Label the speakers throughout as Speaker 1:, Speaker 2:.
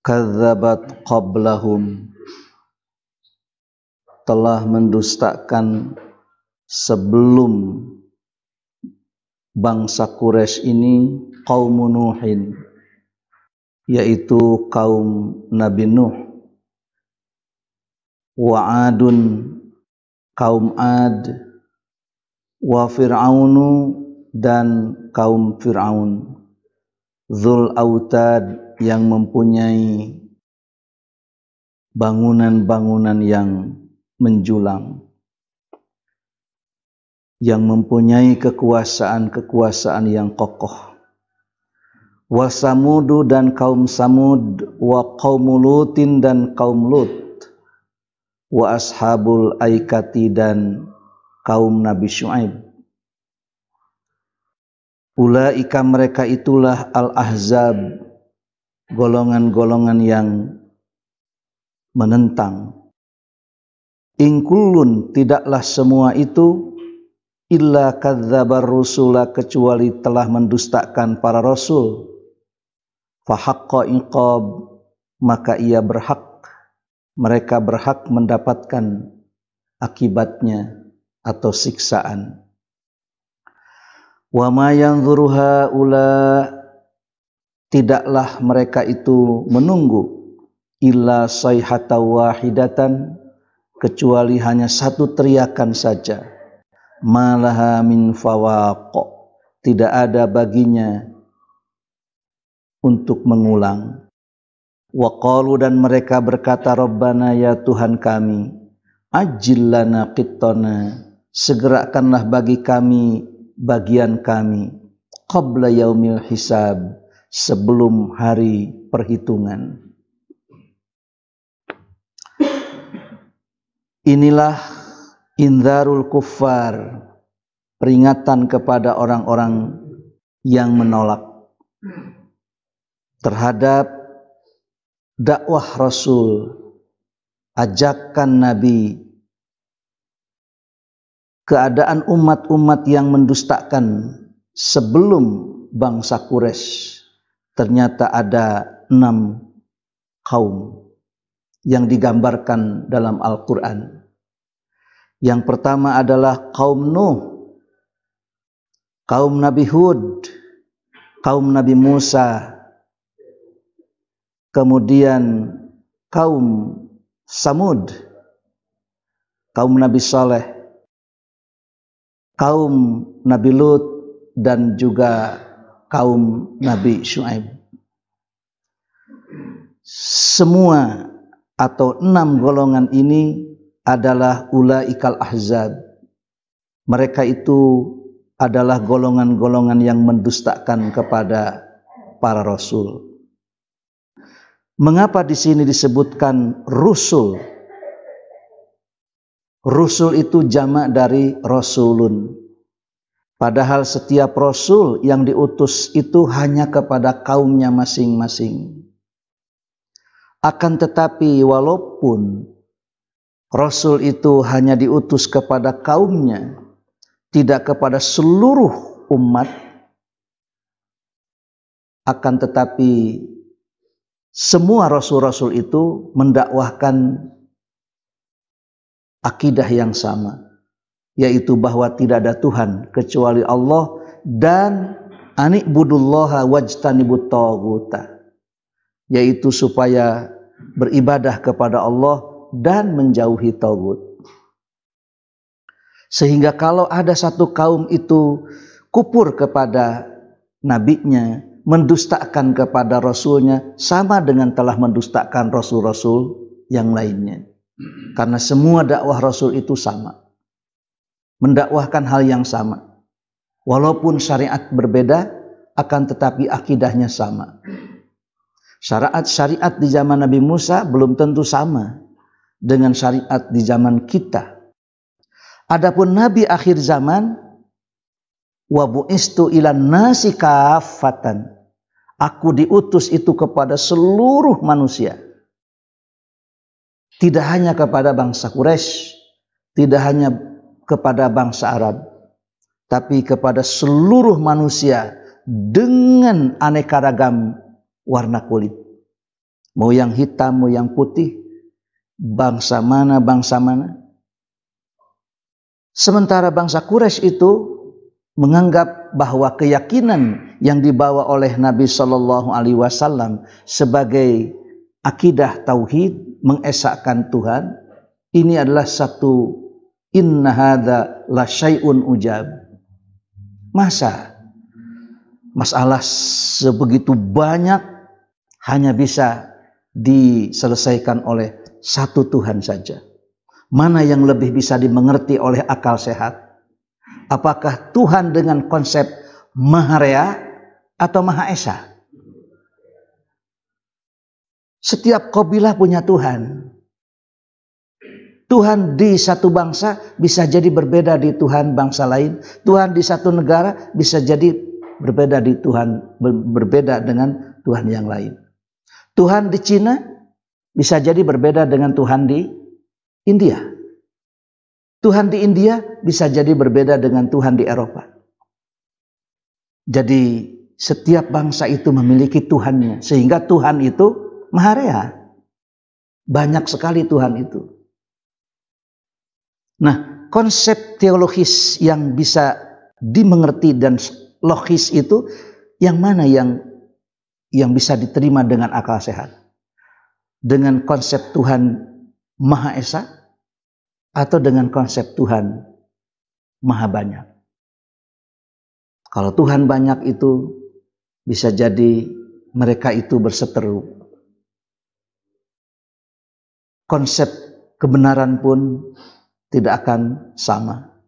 Speaker 1: kadzabat qablahum, telah mendustakan sebelum bangsa Quraisy ini kaum Nuhin, yaitu kaum Nabi Nuh, wa Adun, kaum Ad, wa Fir'aunu, dan kaum Fir'aun, Dzul Autad, yang mempunyai bangunan-bangunan yang menjulang, yang mempunyai kekuasaan-kekuasaan yang kokoh. Wa Samudu, dan kaum Samud, wa kaum Lutin, dan kaum Lut, wa ashabul aikati, dan kaum Nabi Syuaib. Ulaika, mereka itulah al-ahzab, golongan-golongan yang menentang. In kullun, tidaklah semua itu, illa kadzabar rusula, kecuali telah mendustakan para rasul. Fahaqqa iqab, maka ia berhak, mereka berhak mendapatkan akibatnya atau siksaan. Wa ma yanzuru haula, tidaklah mereka itu menunggu, illa sayhatan wahidatan, kecuali hanya satu teriakan saja. Malaha min fawaq, tidak ada baginya untuk mengulang. Wa qalu, dan mereka berkata, Rabbana, ya Tuhan kami, ajil lana qittana, segerakanlah bagi kami bagian kami, qabla yaumil hisab, sebelum hari perhitungan. Inilah indzarul kuffar, peringatan kepada orang-orang yang menolak terhadap dakwah Rasul, ajakan Nabi, keadaan umat-umat yang mendustakan sebelum bangsa Quraisy. Ternyata ada 6 kaum yang digambarkan dalam Al-Quran. Yang pertama adalah kaum Nuh, kaum Nabi Hud, kaum Nabi Musa, kemudian kaum Samud, kaum Nabi Saleh, kaum Nabi Lut, dan juga kaum Nabi Syuaib. Semua atau 6 golongan ini adalah ulaikal ahzab. Mereka itu adalah golongan-golongan yang mendustakan kepada para rasul. Mengapa di sini disebutkan rusul? Rusul itu jamak dari rasulun. Padahal setiap rasul yang diutus itu hanya kepada kaumnya masing-masing. Akan tetapi walaupun rasul itu hanya diutus kepada kaumnya, tidak kepada seluruh umat, akan tetapi semua rasul-rasul itu mendakwahkan akidah yang sama, yaitu bahwa tidak ada Tuhan kecuali Allah, dan ani'budullaha wajtanibut taghuta, yaitu supaya beribadah kepada Allah dan menjauhi tagut. Sehingga kalau ada satu kaum itu kufur kepada nabinya, mendustakan kepada rasulnya, sama dengan telah mendustakan rasul-rasul yang lainnya. Karena semua dakwah rasul itu sama, mendakwahkan hal yang sama. Walaupun syariat berbeda, akan tetapi akidahnya sama. Syariat di zaman Nabi Musa belum tentu sama dengan syariat di zaman kita. Adapun Nabi akhir zaman, wa bu'istu ilan nasi kaffatan, aku diutus itu kepada seluruh manusia. Tidak hanya kepada bangsa Quraisy, tidak hanya kepada bangsa Arab, tapi kepada seluruh manusia dengan aneka ragam warna kulit. mau yang hitam, mau yang putih, bangsa mana, bangsa mana. Sementara bangsa Quraisy itu menganggap bahwa keyakinan yang dibawa oleh Nabi Shallallahu Alaihi Wasallam sebagai akidah tauhid, mengesahkan Tuhan, ini adalah satu inna hadza la syai'un ujab. Masa masalah sebegitu banyak hanya bisa diselesaikan oleh satu Tuhan saja. Mana yang lebih bisa dimengerti oleh akal sehat? Apakah Tuhan dengan konsep Maha Rea atau Maha Esa? Setiap kabilah punya Tuhan. Tuhan di satu bangsa bisa jadi berbeda di Tuhan bangsa lain. Tuhan di satu negara bisa jadi berbeda di Tuhan, berbeda dengan Tuhan yang lain. Tuhan di Cina bisa jadi berbeda dengan Tuhan di India. Tuhan di India bisa jadi berbeda dengan Tuhan di Eropa. Jadi setiap bangsa itu memiliki Tuhannya, sehingga Tuhan itu Maha Rea. Banyak sekali Tuhan itu. Nah, konsep teologis yang bisa dimengerti dan logis itu yang mana yang bisa diterima dengan akal sehat? Dengan konsep Tuhan Maha Esa atau dengan konsep Tuhan Maha Banyak? Kalau Tuhan banyak itu bisa jadi mereka itu berseteru. Konsep kebenaran pun tidak akan sama.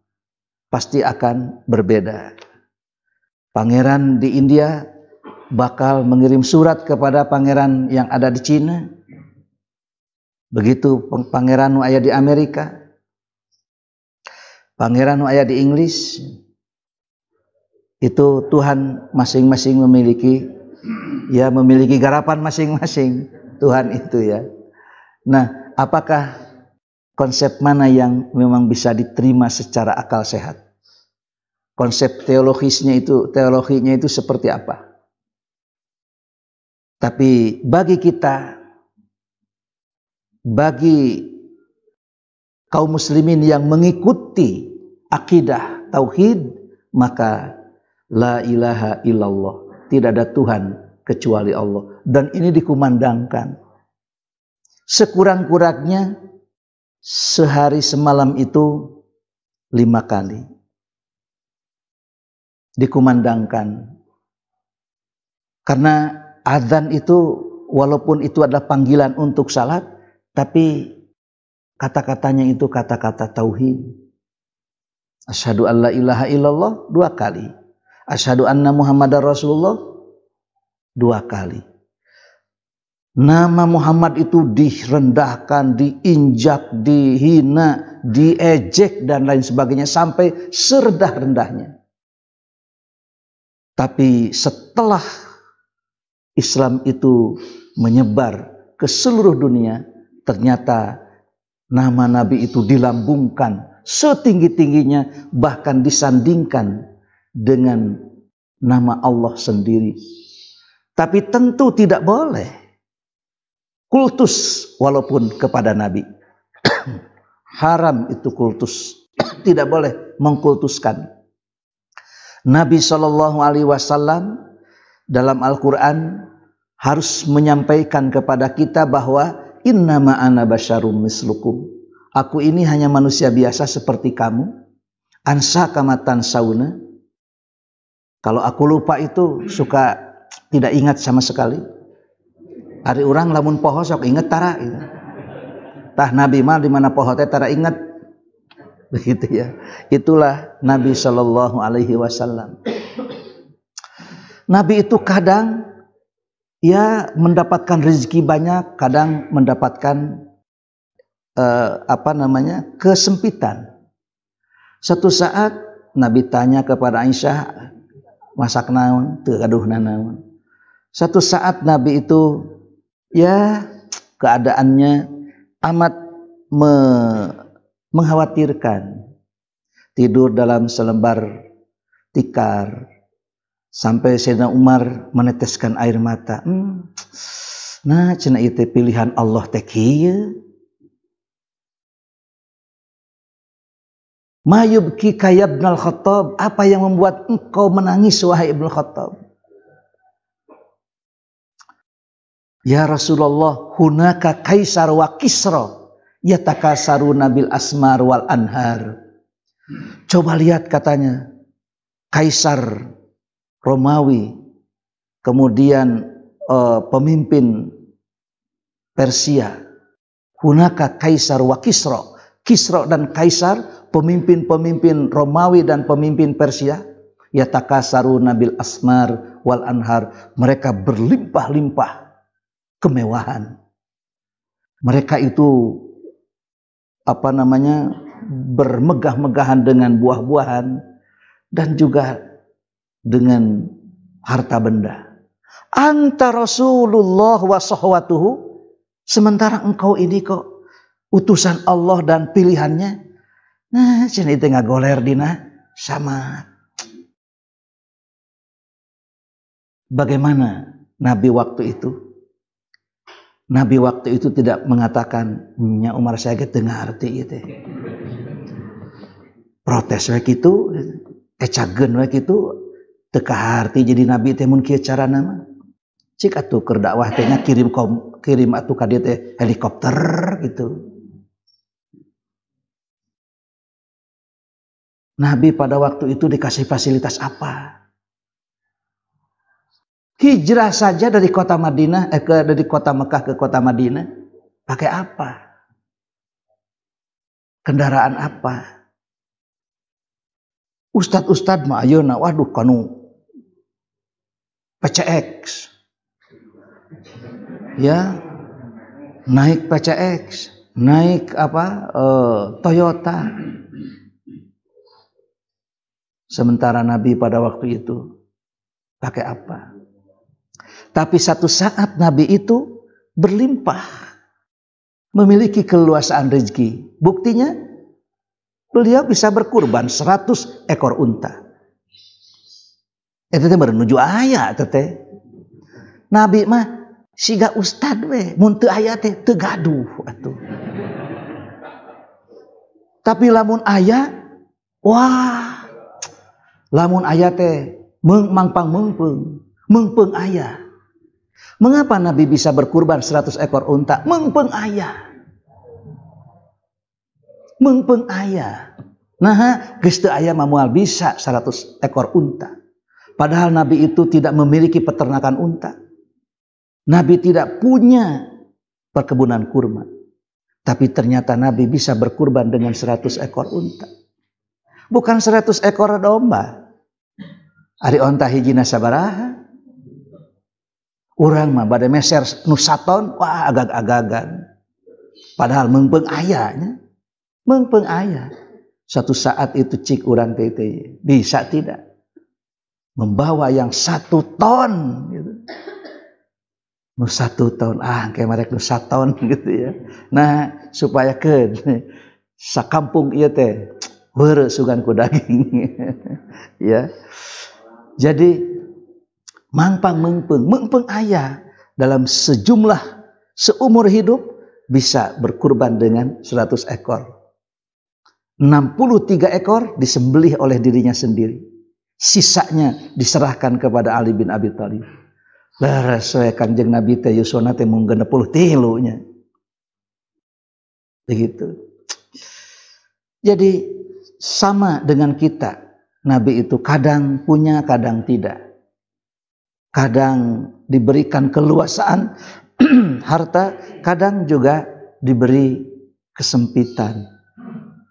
Speaker 1: Pasti akan berbeda. Pangeran di India bakal mengirim surat kepada pangeran yang ada di Cina. Begitu pangeran nu aya di Amerika. Pangeran nu aya di Inggris. Itu Tuhan masing-masing memiliki garapan masing-masing Tuhan itu ya. Nah, apakah konsep mana yang memang bisa diterima secara akal sehat? Konsep teologinya itu seperti apa? Tapi bagi kita, bagi kaum muslimin yang mengikuti akidah tauhid, maka la ilaha illallah, tidak ada Tuhan kecuali Allah. Dan ini dikumandangkan sekurang-kurangnya sehari semalam itu 5 kali dikumandangkan. Karena azan itu walaupun itu adalah panggilan untuk salat, tapi kata-katanya itu kata-kata tauhid. Asyhadu an la ilaha illallah 2 kali. Asyhadu anna Muhammadar Rasulullah 2 kali. Nama Muhammad itu direndahkan, diinjak, dihina, diejek dan lain sebagainya sampai serendah-rendahnya. Tapi setelah Islam itu menyebar ke seluruh dunia, ternyata nama Nabi itu dilambungkan setinggi-tingginya, bahkan disandingkan dengan nama Allah sendiri. Tapi tentu tidak boleh kultus walaupun kepada Nabi. Haram itu kultus. Tidak boleh mengkultuskan. Nabi SAW dalam Al-Quran harus menyampaikan kepada kita bahwa innama ana basyarum mislukum. Aku ini hanya manusia biasa seperti kamu. Ansa kamatan sauna. Kalau aku lupa itu suka tidak ingat sama sekali. Ari urang lamun poho sok inget tara gitu. Tah Nabi mah di mana poho teh tara inget. Begitu ya. Itulah Nabi Shallallahu Alaihi Wasallam. Nabi itu kadang ya mendapatkan rezeki banyak, kadang mendapatkan kesempitan. Satu saat Nabi tanya kepada Aisyah, masak naon, teu kaduhna naon. Satu saat Nabi itu ya keadaannya amat mengkhawatirkan. Tidur dalam selembar tikar sampai Sayyidina Umar meneteskan air mata. Nah, cenah itu pilihan Allah teh kieu. Ma yubkika ya Ibnul Khattab, apa yang membuat engkau menangis wahai Ibnu Khattab? Ya Rasulullah, hunaka kaisar wa kisra yatakasaruna bil asmar wal anhar. Coba lihat katanya, kaisar Romawi, kemudian pemimpin Persia. Hunaka kaisar wa kisra. Kisra dan kaisar, pemimpin-pemimpin Romawi dan pemimpin Persia, yatakasaruna bil asmar wal anhar, mereka berlimpah-limpah kemewahan. Mereka itu bermegah-megahan dengan buah-buahan dan juga dengan harta benda. Anta Rasulullah wa sahwatuhu, sementara engkau ini kok utusan Allah dan pilihannya. Nah, cenah itu ngagoler dina sama. Bagaimana Nabi waktu itu? Nabi waktu itu tidak mengatakan, nya Umar saya teu ngarti ieu teh. Protes we kitu, ecageun we kitu, teu kaharti jadi nabi teh mun kieu carana mah. Cik atuh keur dakwah teh kirim atuh ka dieu teh helikopter gitu. Nabi pada waktu itu dikasih fasilitas apa? Hijrah saja dari kota Madinah, dari kota Mekah ke kota Madinah, pakai apa? Kendaraan apa? Ustad-ustad mah ayeuna waduh kanu PCX. Ya, naik PCX, naik Toyota. Sementara Nabi pada waktu itu pakai apa? Tapi satu saat Nabi itu berlimpah, memiliki keluasaan rezeki. Buktinya beliau bisa berkurban 100 ekor unta. Itu teh menuju aya teh. Nabi mah siga ustad we, mun teu aya teh teu gaduh atuh. Tapi lamun aya, wah, lamun aya teh mangpang meungpeung aya. Mengapa Nabi bisa berkurban 100 ekor unta? Meungpeung aya. Meungpeung aya. Nah, geus teu aya mah moal bisa 100 ekor unta. Padahal Nabi itu tidak memiliki peternakan unta. Nabi tidak punya perkebunan kurma. Tapi ternyata Nabi bisa berkurban dengan 100 ekor unta. Bukan 100 ekor domba. Ari onta hijina sabaraha? Urang mah bade meser nu saton, wah agag-agagan. Padahal meungpeung aya nya. Meungpeung aya. Suatu saat itu cik urang teh bisa tidak membawa yang 1 ton gitu. Nu 1 ton, kayak mereka nu 1 ton gitu ya. Nah, supaya sakampung ieu teh heureuh sugan ku daging. Ya. Jadi mangpang meungpeung aya dalam seumur hidup bisa berkurban dengan 100 ekor. 63 ekor disembelih oleh dirinya sendiri. Sisanya diserahkan kepada Ali bin Abi Thalib. Leres we Kanjeng Nabi teh yuswana teh mung 63 nya. Begitu. Jadi sama dengan kita. Nabi itu kadang punya, kadang tidak. Kadang diberikan keluasaan harta, kadang juga diberi kesempitan.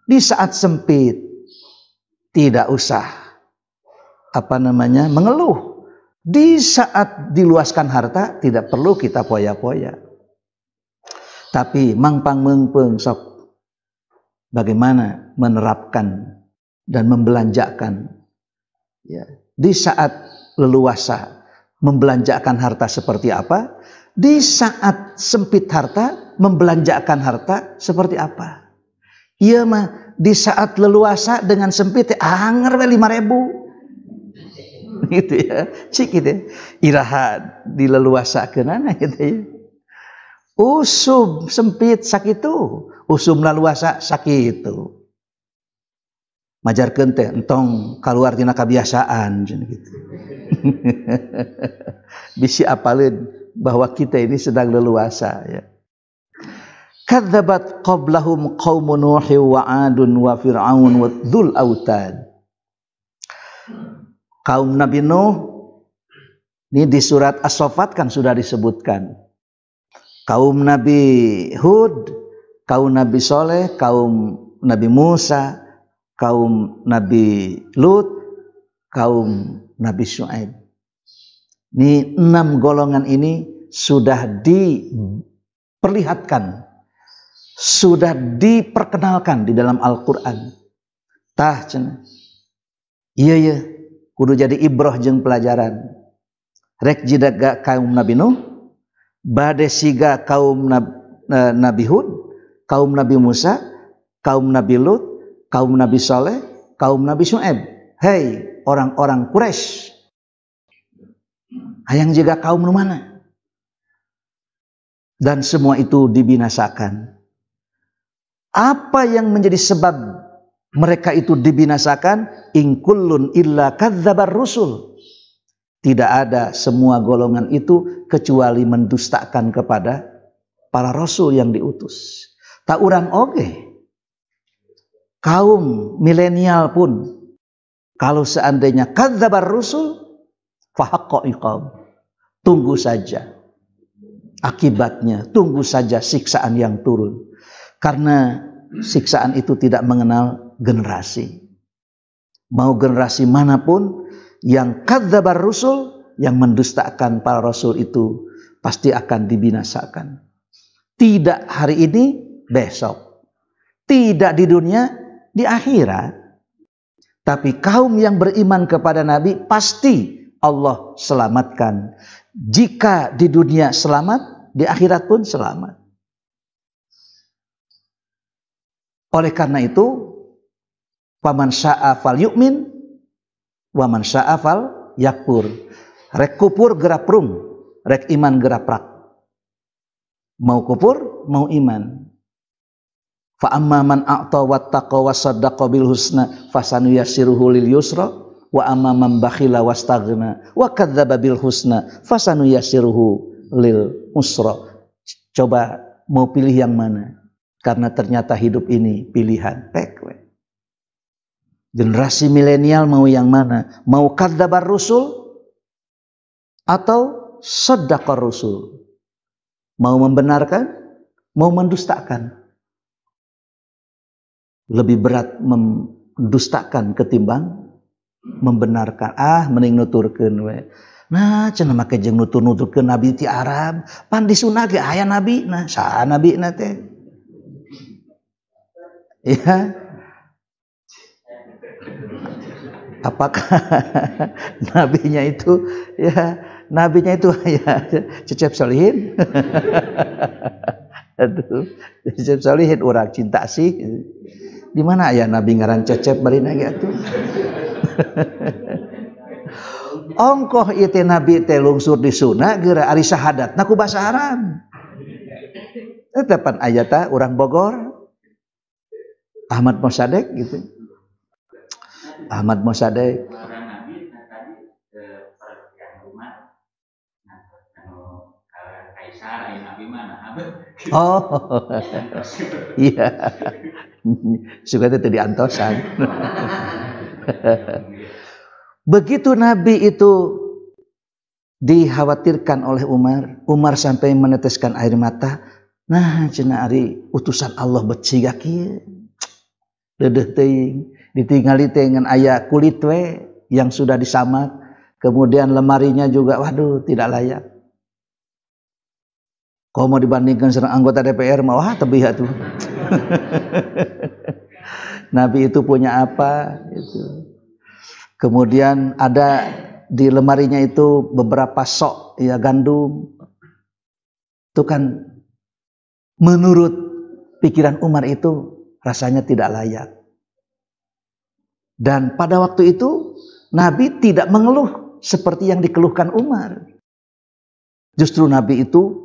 Speaker 1: Di saat sempit tidak usah mengeluh. Di saat diluaskan harta tidak perlu kita poya-poya. Tapi mangpang meungpeung sok bagaimana menerapkan dan membelanjakan. Ya, di saat leluasa membelanjakan harta seperti apa? Di saat sempit harta membelanjakan harta seperti apa? Iya mah di saat leluasa dengan sempit anger we 5.000 gitu ya, cik gitu iraha dileluasakeunana gitu ya. Usum sempit sakitu, usum laluasa sakitu. Majarkeun teh entong kaluar tina kabiasaan gitu. Bisi apaleun bahwa kita ini sedang leluasa ya. Kadzabat qablahum qaumun Nuh wa 'adun wa fir'aun wa dzul autad. Kaum Nabi Nuh ini di surat As-Saffat kan sudah disebutkan. Kaum Nabi Hud, kaum Nabi Soleh, kaum Nabi Musa, kaum Nabi Lut, kaum Nabi Syuaib. Ini 6 golongan ini sudah diperlihatkan, sudah diperkenalkan di dalam Al-Quran. Tah cenah. Iya, kudu jadi ibrah jeung pelajaran. Rek jidaga kaum Nabi Nuh, bade siga kaum Nabi Hud, kaum Nabi Musa, kaum Nabi Lut, kaum Nabi Saleh, kaum Nabi Syuaib. Hei orang-orang Quraisy, hayang jaga kaum nu mana? Dan semua itu dibinasakan. Apa yang menjadi sebab mereka itu dibinasakan? In kullun illa kadzabar rusul. Tidak ada semua golongan itu kecuali mendustakan kepada para rasul yang diutus. Tak urang oge. Kaum milenial pun kalau seandainya kadzabar rusul fahaqqa iqab. Tunggu saja akibatnya, tunggu saja siksaan yang turun. Karena siksaan itu tidak mengenal generasi. Mau generasi manapun yang kadzabar rusul, yang mendustakan para rasul itu pasti akan dibinasakan. Tidak hari ini, besok. Tidak di dunia, di akhirat. Tapi kaum yang beriman kepada Nabi pasti Allah selamatkan. Jika di dunia selamat, di akhirat pun selamat. Oleh karena itu, faman syaa fal yu'min wa man syaa fal yakfur. Rek kupur geraprung, rek iman geraprak. Mau kupur, mau iman. Fa amma man a'ta wattaqa wa saddaqa bil husna fasanuyassiruhu lil yusra wa amma man bakhila wastaghna wa kadzdzaba bil husna fasanuyassiruhu lil usra. Coba mau pilih yang mana? Karena ternyata hidup ini pilihan. Generasi milenial mau yang mana? Mau kadzabar rusul atau shaddaqar rusul? Mau membenarkan, mau mendustakan? Lebih berat mendustakan ketimbang membenarkan. Mending nuturkeun we. Nah, cenah make jeung nutur-nuturkeun nabi ti Arab, pan di sunah ge aya nabi. Nah, saha nabi na teh? Ya. Apakah nabinya itu ya Cecep Solihin? Aduh, Cecep Solihin urang cinta sih. Di mana aya nabi ngaran Cecep bari na ge atuh? Ongkoh ieu teh nabi teh lungsur di sunah geura ari syahadatna ku basa Arab. Tetepan aya tah urang Bogor. Ahmad Mosadek gitu. Ahmad Mosadek. Oh, iya. Suka itu diantosan. Begitu Nabi itu dikhawatirkan oleh Umar sampai meneteskan air mata. Nah, cenah ari utusan Allah beciga kieu. Dedeh teuing, ditingali dengan aya kulit we yang sudah disamak, kemudian lemarinya juga waduh tidak layak. Kalau mau dibandingkan dengan anggota DPR mah wah tebih atuh. Nabi itu punya apa itu. Kemudian ada di lemarinya itu beberapa sok ya gandum. Itu kan menurut pikiran Umar itu rasanya tidak layak. Dan pada waktu itu Nabi tidak mengeluh seperti yang dikeluhkan Umar. Justru Nabi itu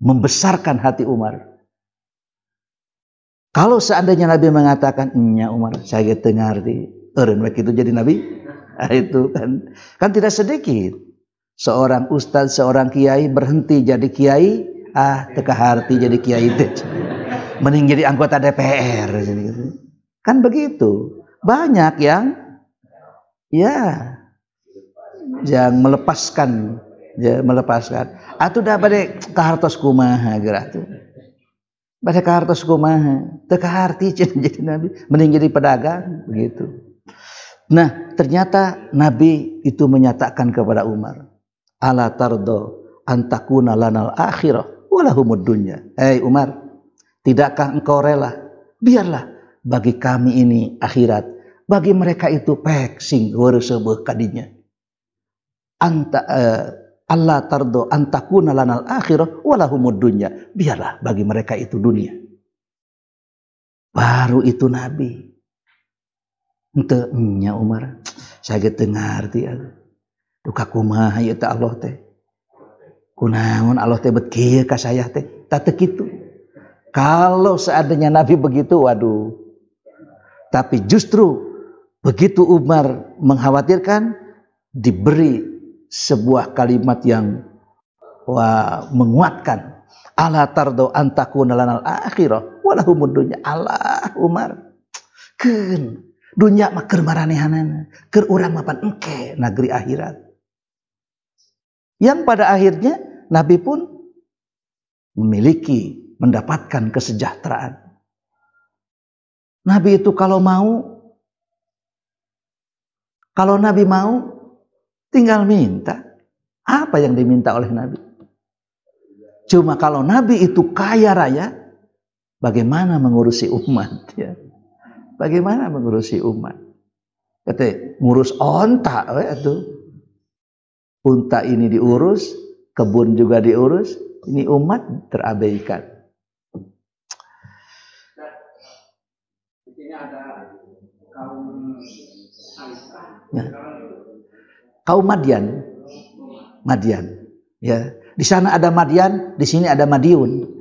Speaker 1: membesarkan hati Umar. Kalau seandainya Nabi mengatakan, "Nya Umar, saya dengar di eureun begitu jadi Nabi." Nah, itu kan tidak sedikit seorang ustaz, seorang kiai berhenti jadi kiai, teka harti jadi kiai teh. Mending jadi anggota DPR gitu. Kan begitu. Banyak yang melepaskan atuh da bade kahartos kumaha geura tuh. Bade kahartos kumaha, teu kaharti jadi Nabi, mending jadi pedagang begitu. Nah, ternyata Nabi itu menyatakan kepada Umar, "Ala tardo antakuna lanal akhirah walahumud dunya." Hei Umar, tidakkah engkau rela? Biarlah bagi kami ini akhirat, bagi mereka itu pek sing weureuseubeuh kadinya. Allah tardo antakuna lanal akhirah walahumud dunya. Biarlah bagi mereka itu dunia. Baru itu Nabi. Henteu nya Umar, saya teu ngarti duka kumaha ieu teh Allah teh. Kunaon Allah teh bet kieu ka saya teh? Tah teu kitu. Kalau seandainya Nabi begitu, waduh. Tapi justru begitu Umar mengkhawatirkan, diberi sebuah kalimat yang menguatkan. Ala tardo antakuna lanal akhirah walahumud dunya. Allah Umar, keun dunya mah keur maranehanana, keur urang mah pan engke negeri akhirat. Yang pada akhirnya Nabi pun mendapatkan kesejahteraan. Nabi itu kalau Nabi mau tinggal minta. Apa yang diminta oleh Nabi? Cuma kalau Nabi itu kaya raya, bagaimana mengurusi umat ya? Bagaimana mengurusi umat? Kata ngurus onta itu. Unta ini diurus, kebun juga diurus, ini umat terabaikan. Di sini ada kaum kaum Madian. Ya, di sana ada Madian, di sini ada Madiun.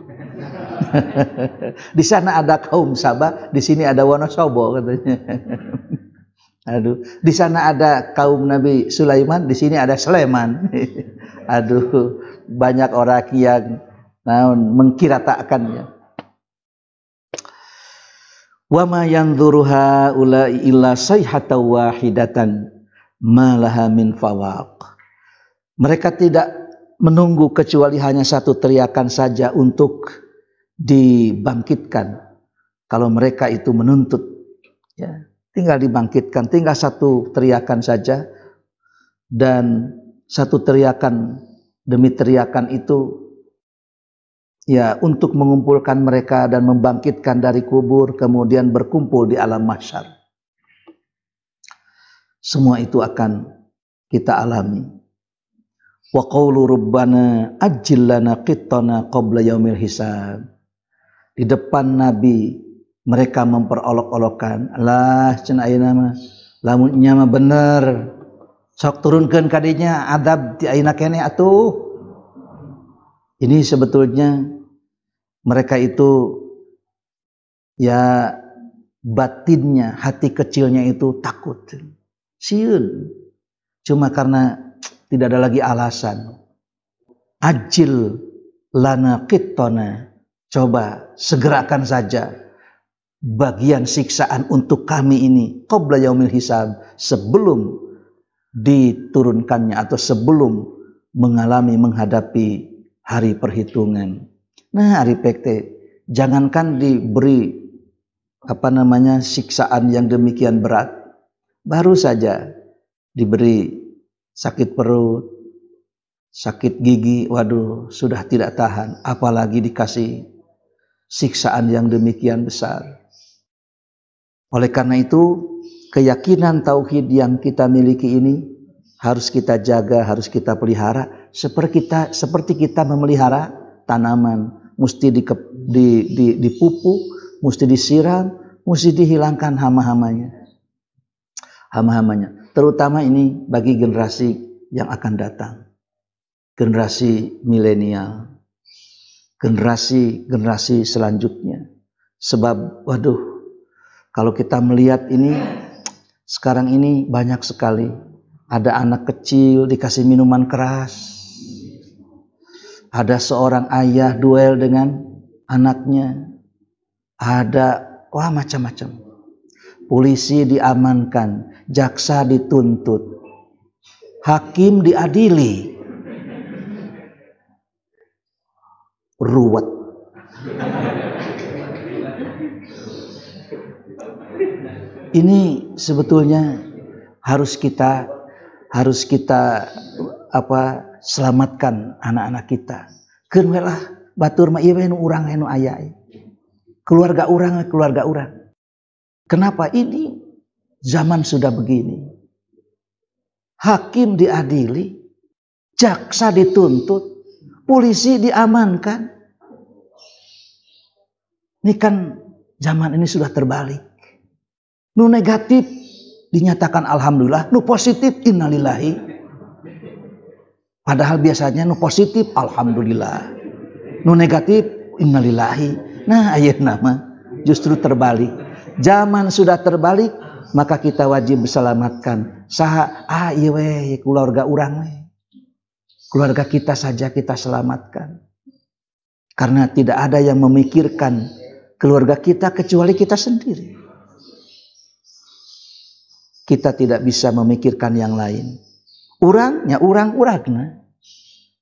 Speaker 1: Di sana ada kaum Sabah, di sini ada Wonosobo katanya. Aduh, di sana ada kaum Nabi Sulaiman, di sini ada Sleman. Aduh, banyak orang yang mengkiratakannya. Wa ma yanzuru haula'i illa sayhatan wahidatan ma laha min fawaq. Mereka tidak menunggu kecuali hanya satu teriakan saja untuk dibangkitkan. Kalau mereka itu menuntut, ya, tinggal dibangkitkan, tinggal satu teriakan saja, dan satu teriakan demi teriakan itu ya untuk mengumpulkan mereka dan membangkitkan dari kubur, kemudian berkumpul di alam mahsyar. Semua itu akan kita alami. Wa qaulu rabbana ajjil lana qittana qabla yaumil hisab. Di depan Nabi mereka memperolok-olokkan, lah cenah ayeuna mah lamun nya mah bener sok turunkeun ka dinya adab ti ayeuna keneh atuh. Ini sebetulnya mereka itu ya batinnya, hati kecilnya itu takut. Sieun. Cuma karena tidak ada lagi alasan. Ajil lana qittana. Coba segerakan saja bagian siksaan untuk kami ini qabla yaumil hisab, sebelum diturunkannya atau sebelum menghadapi hari perhitungan. Nah, hari pekte jangankan diberi siksaan yang demikian berat, baru saja diberi sakit perut, sakit gigi, waduh sudah tidak tahan, apalagi dikasih siksaan yang demikian besar. Oleh karena itu, keyakinan tauhid yang kita miliki ini harus kita jaga, harus kita pelihara seperti kita memelihara tanaman, mesti dipupuk, mesti disiram, mesti dihilangkan hama-hamanya. Terutama ini bagi generasi yang akan datang. Generasi milenial. generasi selanjutnya. Sebab waduh, kalau kita melihat ini sekarang ini banyak sekali ada anak kecil dikasih minuman keras. Ada seorang ayah duel dengan anaknya. Ada macam-macam. Polisi diamankan, jaksa dituntut, hakim diadili. Ruwet. Ini sebetulnya harus kita selamatkan anak-anak kita. Keun we lah batur mah ieu nu urang nu aya. Keluarga urang. Kenapa ini zaman sudah begini? Hakim diadili, jaksa dituntut, polisi diamankan. Ini kan zaman ini sudah terbalik. Nu negatif dinyatakan alhamdulillah, nu positif innalillahi. Padahal biasanya nu positif alhamdulillah, nu negatif innalillahi. Nah, ayeuna mah justru terbalik. Zaman sudah terbalik, maka kita wajib selamatkan. Saha ieu we keluarga urang we. Keluarga kita saja kita selamatkan. Karena tidak ada yang memikirkan keluarga kita kecuali kita sendiri. Kita tidak bisa memikirkan yang lain. Urangnya urangna.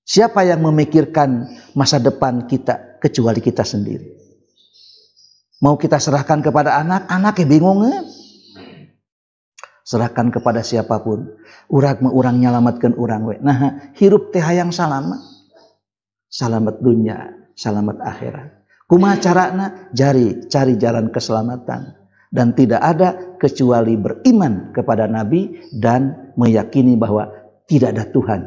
Speaker 1: Siapa yang memikirkan masa depan kita kecuali kita sendiri? Mau kita serahkan kepada anak-anak yang bingung kan? Serahkan kepada siapapun. Urang nyalamatkan urang we. Nah, hirup teh hayang salamat. Salamat dunia, salamat akhirat. Kumaha carana? Cari jalan keselamatan. Dan tidak ada kecuali beriman kepada Nabi dan meyakini bahwa tidak ada Tuhan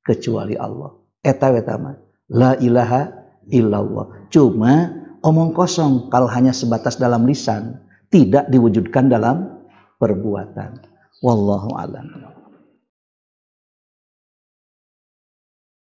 Speaker 1: kecuali Allah. Eta mah la ilaha illallah. Cuma omong kosong kalau hanya sebatas dalam lisan, tidak diwujudkan dalam perbuatan. Wallahu a'lam.